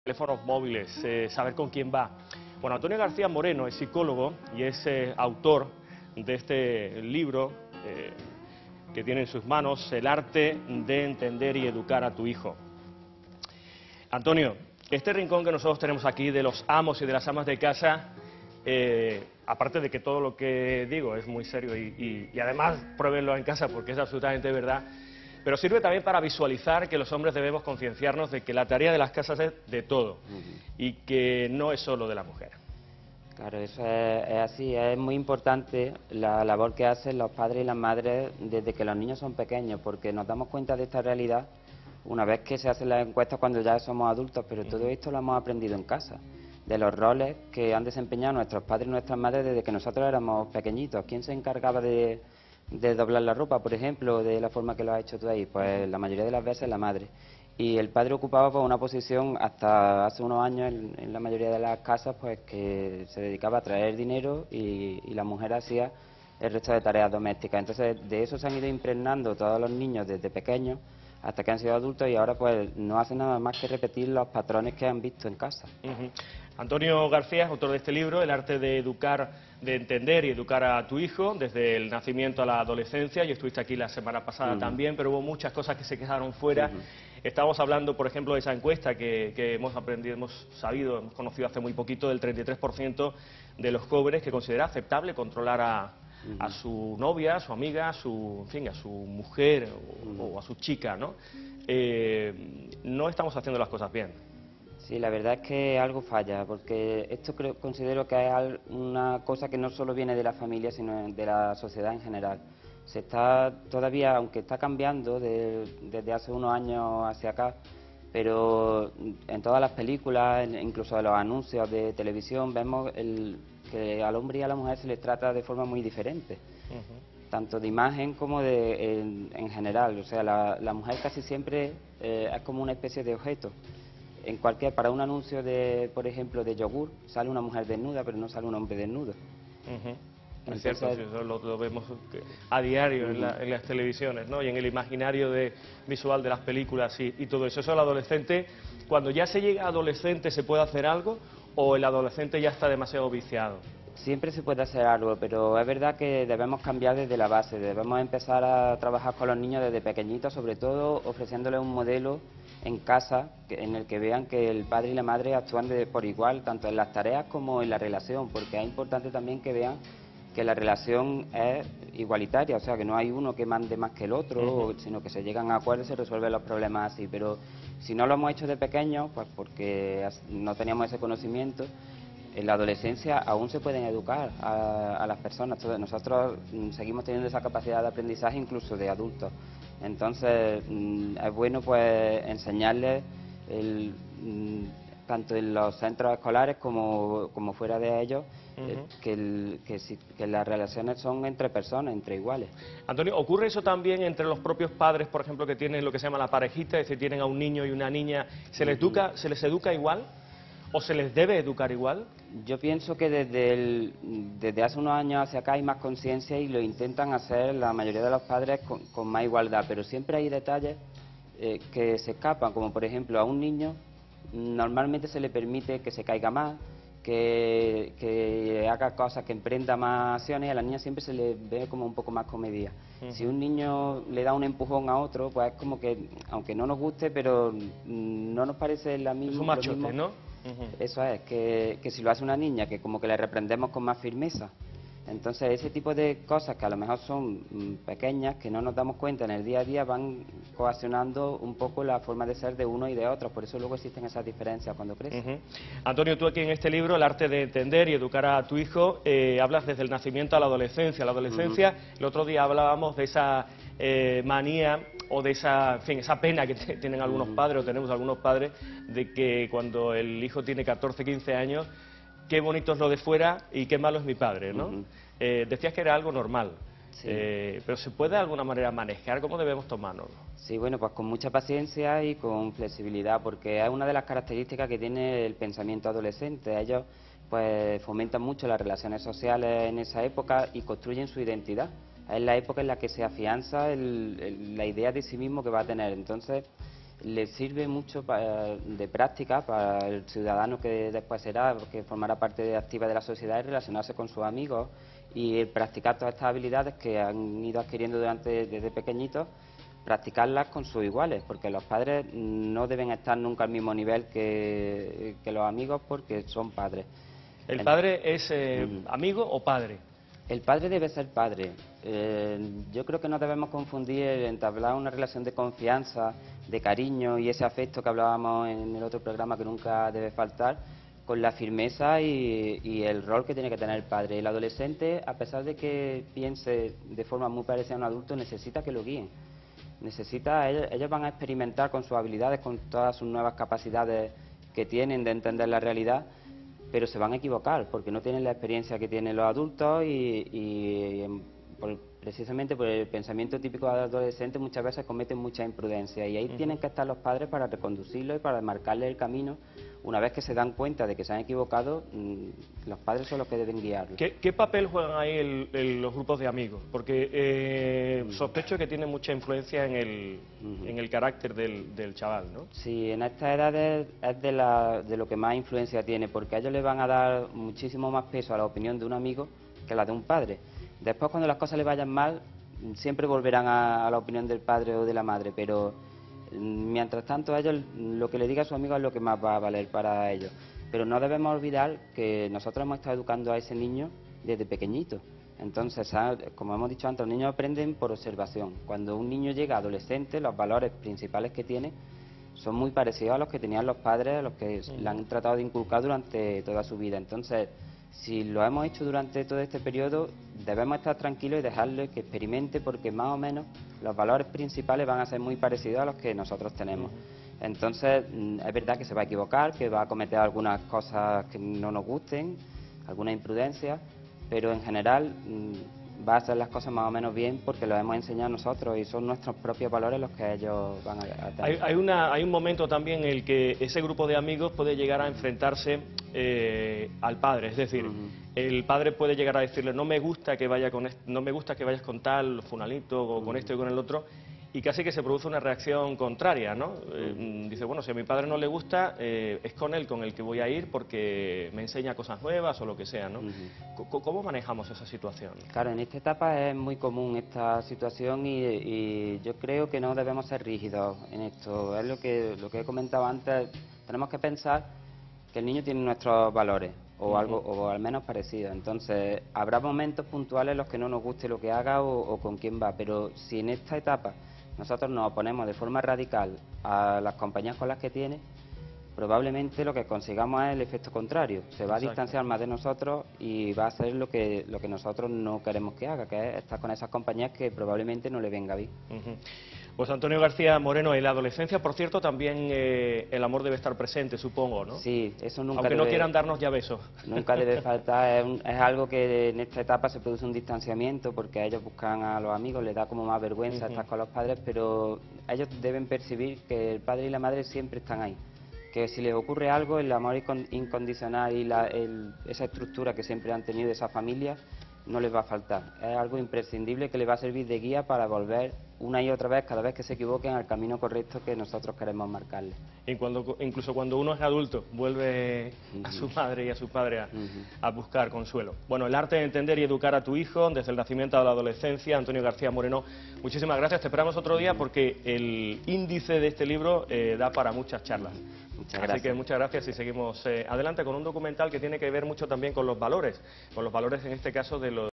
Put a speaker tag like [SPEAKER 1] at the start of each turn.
[SPEAKER 1] teléfonos móviles, saber con quién va. Bueno, Antonio García Moreno es psicólogo y es autor de este libro que tiene en sus manos, El arte de entender y educar a tu hijo. Antonio, este rincón que nosotros tenemos aquí de los amos y de las amas de casa, aparte de que todo lo que digo es muy serio y además pruébenlo en casa porque es absolutamente verdad, pero sirve también para visualizar que los hombres debemos concienciarnos de que la tarea de las casas es de todo y que no es solo de la mujer.
[SPEAKER 2] Claro, eso es así, es muy importante la labor que hacen los padres y las madres desde que los niños son pequeños, porque nos damos cuenta de esta realidad una vez que se hacen las encuestas cuando ya somos adultos, pero todo esto lo hemos aprendido en casa, de los roles que han desempeñado nuestros padres y nuestras madres desde que nosotros éramos pequeñitos. ¿Quién se encargaba de doblar la ropa, por ejemplo, de la forma que lo has hecho tú ahí? Pues la mayoría de las veces la madre. Y el padre ocupaba pues, una posición hasta hace unos años en la mayoría de las casas pues que se dedicaba a traer dinero y la mujer hacía el resto de tareas domésticas. Entonces de eso se han ido impregnando todos los niños desde pequeños hasta que han sido adultos y ahora pues no hacen nada más que repetir los patrones que han visto en casa.
[SPEAKER 1] Antonio García es autor de este libro, El arte de educar, de entender y educar a tu hijo, desde el nacimiento a la adolescencia. Yo estuviste aquí la semana pasada también, pero hubo muchas cosas que se quedaron fuera. Estábamos hablando, por ejemplo, de esa encuesta que hemos aprendido, hemos sabido, hemos conocido hace muy poquito, del 33% de los jóvenes que considera aceptable controlar a su novia, a su amiga, en fin, a su mujer o a su chica, ¿no? No estamos haciendo las cosas bien.
[SPEAKER 2] Sí, la verdad es que algo falla, porque esto considero que es una cosa que no solo viene de la familia, sino de la sociedad en general. Se está todavía, aunque está cambiando desde hace unos años hacia acá, pero en todas las películas, incluso en los anuncios de televisión, vemos que al hombre y a la mujer se les trata de forma muy diferente. Tanto de imagen como en general. O sea, la mujer casi siempre es como una especie de objeto. Para un anuncio por ejemplo, de yogur, sale una mujer desnuda, pero no sale un hombre desnudo.
[SPEAKER 1] Es cierto, sí, eso lo vemos a diario en las televisiones, ¿no? Y en el imaginario visual de las películas y todo eso. ¿Eso el adolescente, cuando ya se llega a adolescente, se puede hacer algo o el adolescente ya está demasiado viciado?
[SPEAKER 2] Siempre se puede hacer algo, pero es verdad que debemos cambiar desde la base, debemos empezar a trabajar con los niños desde pequeñitos, sobre todo ofreciéndoles un modelo en casa en el que vean que el padre y la madre actúan por igual, tanto en las tareas como en la relación, porque es importante también que vean que la relación es igualitaria, o sea, que no hay uno que mande más que el otro, sino que se llegan a acuerdos y se resuelven los problemas así, pero si no lo hemos hecho de pequeños, pues porque no teníamos ese conocimiento, en la adolescencia aún se pueden educar a las personas. Nosotros seguimos teniendo esa capacidad de aprendizaje incluso de adultos. Entonces es bueno pues enseñarles tanto en los centros escolares como fuera de ellos que las relaciones son entre personas, entre iguales.
[SPEAKER 1] Antonio, ¿ocurre eso también entre los propios padres, por ejemplo, que tienen lo que se llama la parejita, es decir, tienen a un niño y una niña, se les educa igual o se les debe educar igual?
[SPEAKER 2] Yo pienso que desde hace unos años hacia acá hay más conciencia y lo intentan hacer la mayoría de los padres con más igualdad, pero siempre hay detalles que se escapan, como por ejemplo a un niño normalmente se le permite que se caiga más, que haga cosas, que emprenda más acciones, y a la niña siempre se le ve como un poco más comedida. Si un niño le da un empujón a otro, pues es como que, aunque no nos guste, pero no nos parece la misma.
[SPEAKER 1] Es un machote, ¿no?
[SPEAKER 2] Eso es, que si lo hace una niña, que como que le reprendemos con más firmeza. Entonces ese tipo de cosas que a lo mejor son pequeñas, que no nos damos cuenta en el día a día, van coaccionando un poco la forma de ser de uno y de otros, por eso luego existen esas diferencias cuando crecen.
[SPEAKER 1] Antonio, tú aquí en este libro, El arte de entender y educar a tu hijo, hablas desde el nacimiento a la adolescencia. El otro día hablábamos de esa manía o de esa, en fin, esa pena que tienen algunos padres o tenemos algunos padres de que cuando el hijo tiene 14, 15 años, qué bonito es lo de fuera y qué malo es mi padre, ¿no? Decías que era algo normal,
[SPEAKER 2] sí.
[SPEAKER 1] Pero ¿se puede de alguna manera manejar? ¿Cómo debemos tomárnoslo?
[SPEAKER 2] Sí, bueno, pues con mucha paciencia y con flexibilidad, porque es una de las características que tiene el pensamiento adolescente. Ellos pues fomentan mucho las relaciones sociales en esa época y construyen su identidad. Es la época en la que se afianza la idea de sí mismo que va a tener. Entonces, le sirve mucho de práctica para el ciudadano que después será, que formará parte activa de la sociedad, y relacionarse con sus amigos y practicar todas estas habilidades que han ido adquiriendo desde pequeñitos, practicarlas con sus iguales, porque los padres no deben estar nunca al mismo nivel que los amigos, porque son padres.
[SPEAKER 1] ¿El padre es amigo o padre?
[SPEAKER 2] El padre debe ser padre. Yo creo que no debemos confundir el entablar una relación de confianza, de cariño y ese afecto que hablábamos en el otro programa, que nunca debe faltar, con la firmeza y el rol que tiene que tener el padre. El adolescente, a pesar de que piense de forma muy parecida a un adulto, necesita que lo guíen. Ellos van a experimentar con sus habilidades, con todas sus nuevas capacidades que tienen de entender la realidad, pero se van a equivocar porque no tienen la experiencia que tienen los adultos precisamente por el pensamiento típico de adolescente muchas veces cometen mucha imprudencia, y ahí tienen que estar los padres para reconducirlo y para marcarle el camino. Una vez que se dan cuenta de que se han equivocado, los padres son los que deben guiarlos.
[SPEAKER 1] ¿Qué papel juegan ahí los grupos de amigos? Porque sospecho que tienen mucha influencia en el carácter del chaval, ¿no?
[SPEAKER 2] Sí, en estas edades es de lo que más influencia tiene, porque a ellos les van a dar muchísimo más peso a la opinión de un amigo que a la de un padre. Después, cuando las cosas les vayan mal, siempre volverán a la opinión del padre o de la madre, pero mientras tanto ellos, lo que le diga a su amigo es lo que más va a valer para ellos. Pero no debemos olvidar que nosotros hemos estado educando a ese niño desde pequeñito. Entonces, como hemos dicho antes, los niños aprenden por observación. Cuando un niño llega a adolescente, los valores principales que tiene son muy parecidos a los que tenían los padres, a los que le han tratado de inculcar durante toda su vida. Entonces, si lo hemos hecho durante todo este periodo, debemos estar tranquilos y dejarle que experimente, porque más o menos los valores principales van a ser muy parecidos a los que nosotros tenemos. Entonces, es verdad que se va a equivocar, que va a cometer algunas cosas que no nos gusten, alguna imprudencia, pero en general va a hacer las cosas más o menos bien porque lo hemos enseñado nosotros y son nuestros propios valores los que ellos van a tener.
[SPEAKER 1] Hay un momento también en el que ese grupo de amigos puede llegar a enfrentarse al padre, es decir, el padre puede llegar a decirle no me gusta que vayas con tal fulanito o con esto y con el otro, y casi que se produce una reacción contraria, ¿no? Dice, bueno, si a mi padre no le gusta, es con él con el que voy a ir porque me enseña cosas nuevas o lo que sea, ¿no? ¿Cómo manejamos esa situación?
[SPEAKER 2] Claro, en esta etapa es muy común esta situación y yo creo que no debemos ser rígidos en esto. Es lo que he comentado antes, tenemos que pensar que el niño tiene nuestros valores o algo, o al menos parecido. Entonces, habrá momentos puntuales en los que no nos guste lo que haga o con quién va, pero si en esta etapa nosotros nos oponemos de forma radical a las compañías con las que tiene, probablemente lo que consigamos es el efecto contrario. Se va a distanciar más de nosotros y va a hacer lo que nosotros no queremos que haga, que es estar con esas compañías que probablemente no le venga bien.
[SPEAKER 1] Pues Antonio García Moreno, en la adolescencia, por cierto, también el amor debe estar presente, supongo, ¿no?
[SPEAKER 2] Sí, eso nunca
[SPEAKER 1] Aunque no quieran darnos ya besos.
[SPEAKER 2] Nunca debe faltar, es algo que en esta etapa se produce un distanciamiento porque ellos buscan a los amigos, les da como más vergüenza estar con los padres, pero ellos deben percibir que el padre y la madre siempre están ahí. Que si les ocurre algo, el amor incondicional y esa estructura que siempre han tenido esa familia no les va a faltar. Es algo imprescindible que les va a servir de guía para volver una y otra vez, cada vez que se equivoquen, al camino correcto que nosotros queremos marcarles.
[SPEAKER 1] Incluso cuando uno es adulto, vuelve a su madre y a su padre a buscar consuelo. Bueno, el arte de entender y educar a tu hijo desde el nacimiento a la adolescencia. Antonio García Moreno, muchísimas gracias. Te esperamos otro día porque el índice de este libro da para muchas charlas. Así que muchas gracias y seguimos adelante con un documental que tiene que ver mucho también con los valores en este caso de los